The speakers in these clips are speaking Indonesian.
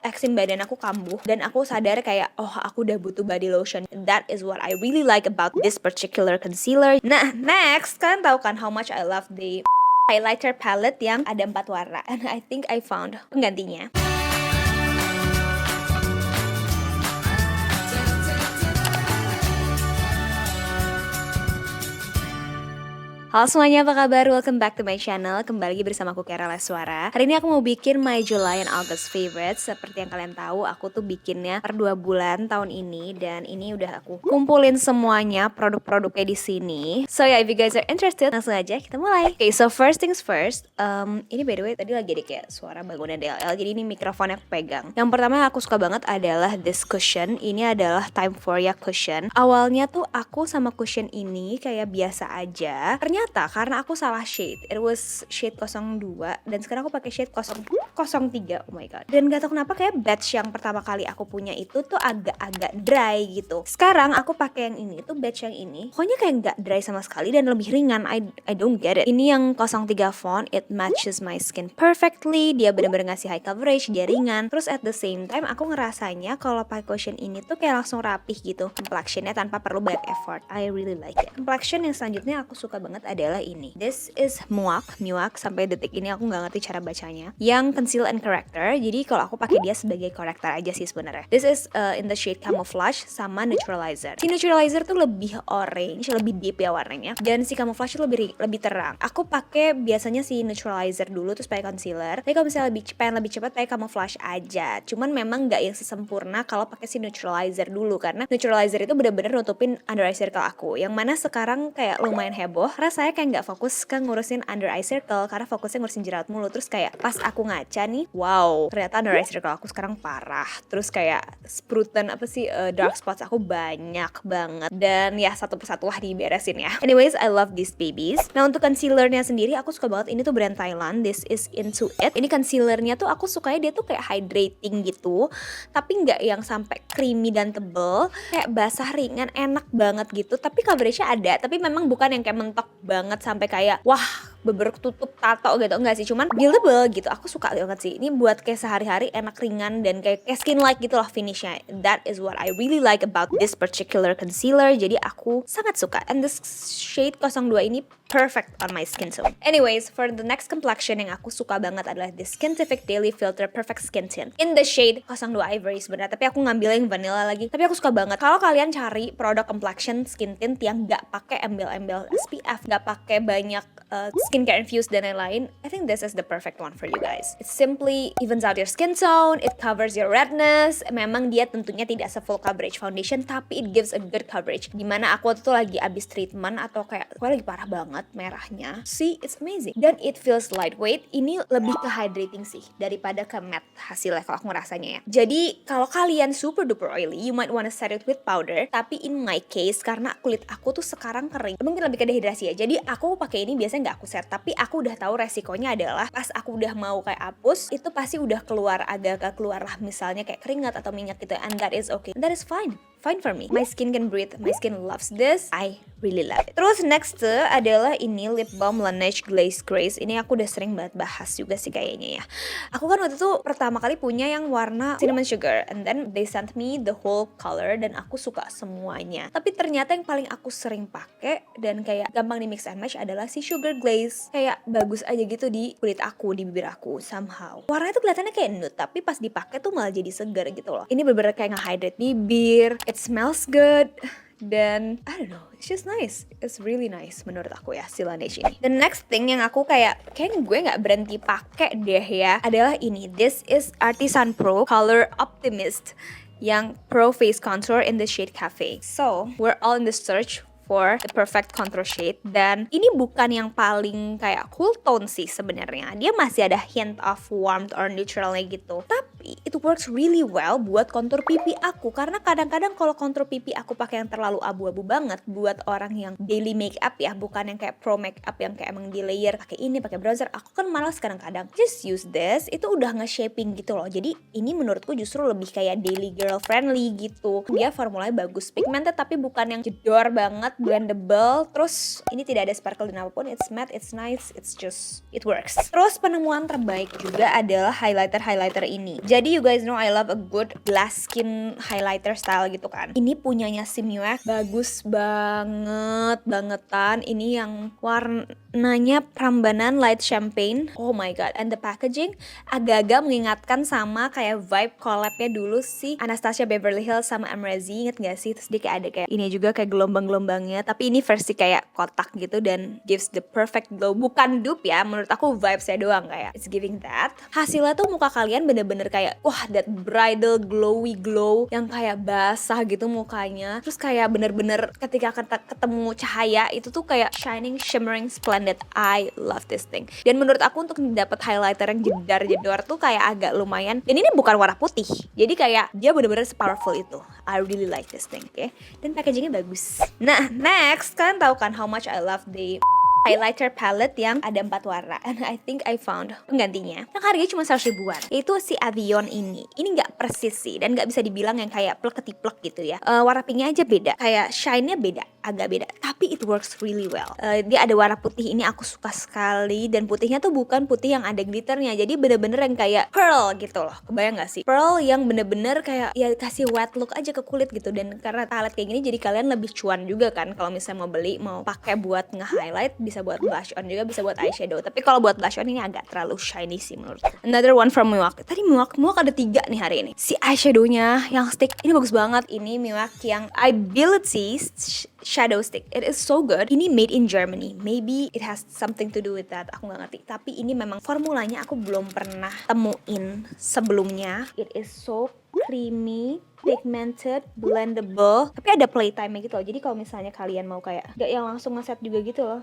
eksim badan aku kambuh dan aku sadar kayak oh aku udah butuh body lotion. That is what I really like about this particular concealer. Nah, next kalian tahu kan how much I love the highlighter palette yang ada 4 warna, and I think I found penggantinya. Halo semuanya, apa kabar? Welcome back to my channel. Kembali lagi bersama aku Kera Leswara. Hari ini aku mau bikin my July and August favorites. Seperti yang kalian tahu, aku tuh bikinnya per 2 bulan tahun ini, dan ini udah aku kumpulin semuanya produk-produknya di sini. So yeah, if you guys are interested, langsung aja kita mulai. Okay, so first things first. Ini by the way tadi lagi ada kayak suara bangunan DLL. Jadi ini mikrofonnya aku pegang. Yang pertama yang aku suka banget adalah this cushion. Ini adalah Time Foria cushion. Awalnya tuh aku sama cushion ini kayak biasa aja. Ternyata karena aku salah shade, it was shade 02 dan sekarang aku pakai shade 03. Oh my god. Dan gak tau kenapa kayak batch yang pertama kali aku punya itu tuh agak-agak dry gitu. Sekarang aku pakai yang ini tuh batch yang ini. Pokoknya kayak gak dry sama sekali dan lebih ringan. I don't get it. Ini yang 03 font, it matches my skin perfectly. Dia bener-bener ngasih high coverage, dia ringan. Terus at the same time aku ngerasanya kalau pakai cushion ini tuh kayak langsung rapih gitu. Complexionnya tanpa perlu banyak effort. I really like it. Complexion yang selanjutnya aku suka banget adalah ini. This is Muak. Sampai detik ini aku nggak ngerti cara bacanya. Yang conceal and corrector. Jadi kalau aku pakai dia sebagai corrector aja sih sebenarnya. This is in the shade camouflage sama neutralizer. Si neutralizer tuh lebih orange, lebih deep ya warnanya. Dan si camouflage tuh lebih terang. Aku pakai biasanya si neutralizer dulu terus pakai concealer. Tapi kalau misalnya pengen lebih cepat pakai camouflage aja. Cuman memang nggak yang sesempurna kalau pakai si neutralizer dulu, karena neutralizer itu bener-bener nutupin under eye circle aku. Yang mana sekarang kayak lumayan heboh. Saya kayak nggak fokus ke ngurusin under eye circle karena fokusnya ngurusin jerawat mulu. Terus kayak pas aku ngaca nih, wow, ternyata under eye circle aku sekarang parah. Terus kayak sprutan dark spots aku banyak banget. Dan ya satu persatu lah diberesin ya. Anyways, I love these babies. Nah untuk concealernya sendiri aku suka banget. Ini tuh brand Thailand. This is Into It. Ini concealernya tuh aku sukanya dia tuh kayak hydrating gitu, tapi nggak yang sampai creamy dan tebel. Kayak basah ringan, enak banget gitu. Tapi coveragenya ada. Tapi memang bukan yang kayak mentok banget sampai kayak wah beber tutup tato gitu, enggak sih, cuman buildable gitu. Aku suka banget sih ini buat kayak sehari-hari, enak ringan dan kayak skin like gitu loh finishnya. That is what I really like about this particular concealer. Jadi aku sangat suka, and this shade 02 ini perfect on my skin tone. Anyways, for the next complexion yang aku suka banget adalah this Skintific Daily Filter Perfect Skin Tint in the shade 02 Ivory sebenarnya, tapi aku ngambil yang vanilla lagi. Tapi aku suka banget kalau kalian cari produk complexion skin tint yang nggak pakai embel-embel SPF, nggak pakai banyak skincare infused dan lain-lain, I think this is the perfect one for you guys. It simply evens out your skin tone, it covers your redness. Memang dia tentunya tidak se-full coverage foundation, tapi it gives a good coverage. Dimana aku tuh lagi abis treatment atau kayak aku lagi parah banget merahnya. See, it's amazing. Dan it feels lightweight. Ini lebih ke hydrating sih daripada ke matte hasilnya kalau aku ngerasanya ya. Jadi kalau kalian super duper oily, you might wanna set it with powder. Tapi in my case, karena kulit aku tuh sekarang kering, mungkin lebih ke dehidrasi ya. Jadi aku pakai ini biasanya nggak aku set, tapi aku udah tahu resikonya adalah pas aku udah mau kayak hapus itu pasti udah keluar, agak keluar lah misalnya kayak keringat atau minyak gitu, and that is okay, that is fine for me. My skin can breathe, my skin loves this, I really love it. Terus next adalah ini lip balm Laneige Glaze Grace. Ini aku udah sering banget bahas juga sih kayaknya ya. Aku kan waktu itu pertama kali punya yang warna cinnamon sugar, and then they sent me the whole color dan aku suka semuanya. Tapi ternyata yang paling aku sering pakai dan kayak gampang di mix and match adalah si sugar glaze. Kayak bagus aja gitu di kulit aku, di bibir aku somehow. Warnanya tuh kelihatannya kayak nude, tapi pas dipakai tuh malah jadi segar gitu loh. Ini bener-bener kayak nge-hydrate bibir. It smells good. Dan I don't know, it's just nice. It's really nice menurut aku ya si Laneige ini. The next thing yang aku kayak gue nggak berhenti pakai deh ya adalah ini. This is Artisan Pro Color Optimist yang Pro Face Contour in the shade Cafe. So we're all in the search for the perfect contour shade, dan ini bukan yang paling kayak cool tone sih sebenarnya. Dia masih ada hint of warmth or neutralnya gitu. Tapi it works really well buat kontur pipi aku, karena kadang-kadang kalau kontur pipi aku pakai yang terlalu abu-abu banget buat orang yang daily makeup ya, bukan yang kayak pro makeup yang kayak emang di layer pakai ini, pakai bronzer. Aku kan malas kadang-kadang. Just use this, itu udah nge-shaping gitu loh. Jadi ini menurutku justru lebih kayak daily girl friendly gitu. Dia formulanya bagus, pigmented tapi bukan yang jedor banget blendable, terus ini tidak ada sparkle dan apapun, it's matte, it's nice, it works. Terus penemuan terbaik juga adalah highlighter ini. Jadi you guys know I love a good glass skin highlighter style gitu kan. Ini punyanya si Miwek, bagus bangetan. Ini yang warnanya Prambanan light champagne. Oh my god, and the packaging agak-agak mengingatkan sama kayak vibe collabnya dulu sih Anastasia Beverly Hills sama Amrezy, inget gak sih? Terus dia kayak ada kayak ini juga kayak gelombang-gelombangnya, tapi ini versi kayak kotak gitu dan gives the perfect glow. Bukan dupe ya, menurut aku vibesnya doang kayak it's giving that. Hasilnya tuh muka kalian bener-bener kayak wah, that bridal glowy glow yang kayak basah gitu mukanya. Terus kayak bener-bener ketika ketemu cahaya itu tuh kayak shining, shimmering, splendid. I love this thing. Dan menurut aku untuk dapat highlighter yang jedar-jedor tuh kayak agak lumayan. Dan ini bukan warna putih, jadi kayak dia bener-bener powerful itu. I really like this thing, okay? Dan packagingnya bagus. Nah, next, kalian tahu kan how much I love the highlighter palette yang ada 4 warna, and I think I found penggantinya yang harganya cuma 100 ribuan, yaitu si Avion ini. Ini nggak persis sih, dan nggak bisa dibilang yang kayak plek-ketiplek gitu ya. Warna pinknya aja beda, kayak shine-nya beda, agak beda, tapi it works really well. Dia ada warna putih, ini aku suka sekali, dan putihnya tuh bukan putih yang ada glitternya, jadi bener-bener yang kayak pearl gitu loh. Kebayang nggak sih? Pearl yang bener-bener kayak ya kasih wet look aja ke kulit gitu. Dan karena palette kayak gini jadi kalian lebih cuan juga kan kalau misalnya mau beli, mau pakai buat nge-highlight, bisa buat blush on juga, bisa buat eyeshadow. Tapi kalau buat blush on ini agak terlalu shiny sih menurutku. Another one from Miwak. Tadi Miwak ada 3 nih hari ini. Si eyeshadownya yang stick ini bagus banget. Ini Miwak yang Ability Shadow Stick. It is so good. Ini made in Germany. Maybe it has something to do with that. Aku gak ngerti. Tapi ini memang formulanya aku belum pernah temuin sebelumnya. It is so creamy, pigmented, blendable, tapi ada playtime gitu loh. Jadi kalau misalnya kalian mau kayak gak yang langsung ngeset juga gitu loh.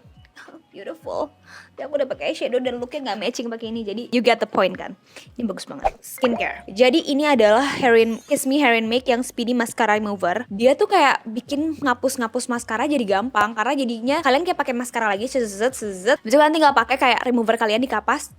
Beautiful. Dan aku udah pakai eyeshadow dan looknya nggak matching pakai ini. Jadi you get the point kan. Ini bagus banget. Skincare. Jadi ini adalah Kiss Me Hair and Make yang Speedy Mascara Remover. Dia tuh kayak bikin ngapus maskara jadi gampang, karena jadinya kalian kayak pakai maskara lagi, sezet. Bisa kalian tinggal pakai kayak remover kalian di kapas,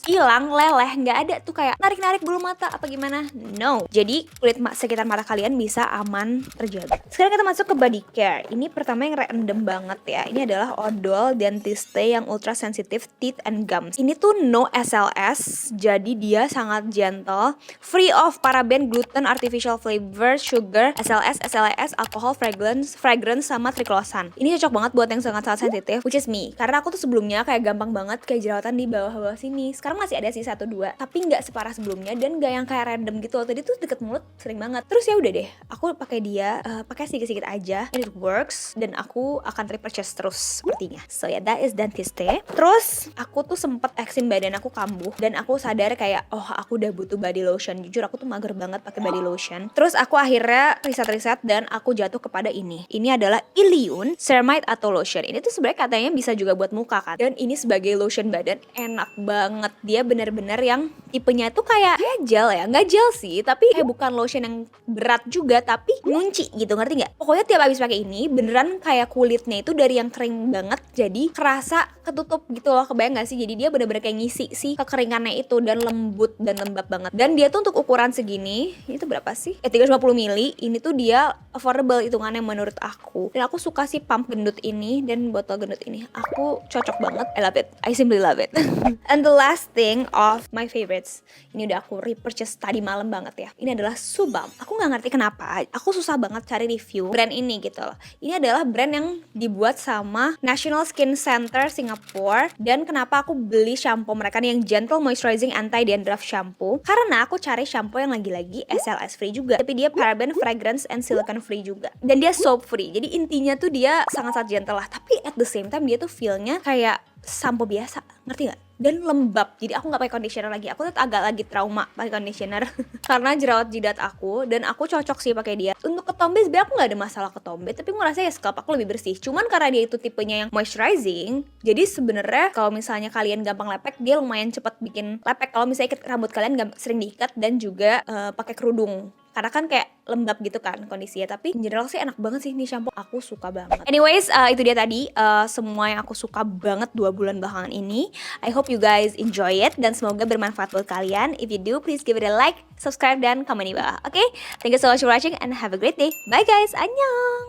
hilang, leleh, nggak ada tuh kayak narik bulu mata apa gimana. No. Jadi kulit sekitar mata kalian bisa aman terjaga. Sekarang kita masuk ke body care. Ini pertama yang random banget ya. Ini adalah Odol Dentiste yang ultra sensitive teeth and gums. Ini tuh no SLS, jadi dia sangat gentle, free of paraben, gluten, artificial flavor, sugar, SLS, SLS, alcohol, fragrance sama triclosan. Ini cocok banget buat yang sangat sensitif, which is me. Karena aku tuh sebelumnya kayak gampang banget kayak jerawatan di bawah sini. Sekarang masih ada sih 1-2, tapi nggak separah sebelumnya dan nggak yang kayak random gitu. Tadi tuh deket mulut sering banget. Terus ya udah deh, aku pakai dia, pakai sedikit aja, and it works. Dan aku akan repurchase terus sepertinya. So ya, that is Dentiste. Terus aku tuh sempet eksim badan aku kambuh dan aku sadar kayak oh aku udah butuh body lotion. Jujur aku tuh mager banget pakai body lotion. Terus aku akhirnya riset dan aku jatuh kepada ini. Ini adalah Iliun Ceramide atau lotion. Ini tuh sebenarnya katanya bisa juga buat muka kan. Dan ini sebagai lotion badan enak banget. Dia bener-bener yang tipenya tuh kayak gel ya, nggak gel sih, tapi kayak bukan lotion yang berat juga, tapi ngunci gitu, ngerti nggak? Pokoknya tiap abis pakai ini beneran kayak kulitnya itu dari yang kering banget jadi kerasa ketutup gitu loh, kebayang gak sih? Jadi dia bener-bener kayak ngisi sih kekeringannya itu dan lembut dan lembab banget. Dan dia tuh untuk ukuran segini, ini tuh berapa sih? 350 ml, ini tuh dia affordable hitungannya menurut aku. Dan aku suka sih pump gendut ini dan botol gendut ini. Aku cocok banget, I love it, I simply love it. And the last thing of my favorites, ini udah aku repurchase tadi malam banget ya. Ini adalah Subam. Aku gak ngerti kenapa, aku susah banget cari review brand ini gitu loh. Ini adalah brand yang dibuat sama National Skin Center Singapore. Dan kenapa aku beli shampoo mereka nih yang gentle moisturizing anti-dandruff shampoo, karena aku cari shampoo yang lagi-lagi SLS free juga, tapi dia paraben, fragrance, and silicone free juga, dan dia soap free. Jadi intinya tuh dia sangat-sangat gentle lah, tapi at the same time dia tuh feelnya kayak sampo biasa, ngerti gak? Dan lembab, jadi aku gak pakai conditioner lagi. Aku tuh agak lagi trauma pakai conditioner karena jerawat jidat aku, dan aku cocok sih pakai dia. Untuk ketombe sebenarnya aku gak ada masalah ketombe, tapi aku ngerasa ya scalp aku lebih bersih. Cuman karena dia itu tipenya yang moisturizing, jadi sebenarnya kalau misalnya kalian gampang lepek, dia lumayan cepet bikin lepek kalau misalnya rambut kalian sering diikat dan juga pakai kerudung. Karena kan kayak lembab gitu kan kondisinya. Tapi in general sih enak banget sih nih shampoo. Aku suka banget. Anyways, itu dia tadi semua yang aku suka banget 2 bulan belakangan ini. I hope you guys enjoy it dan semoga bermanfaat buat kalian. If you do, please give it a like, subscribe, dan komen di bawah. Oke? Thank you so much for watching and have a great day. Bye guys. Annyeong!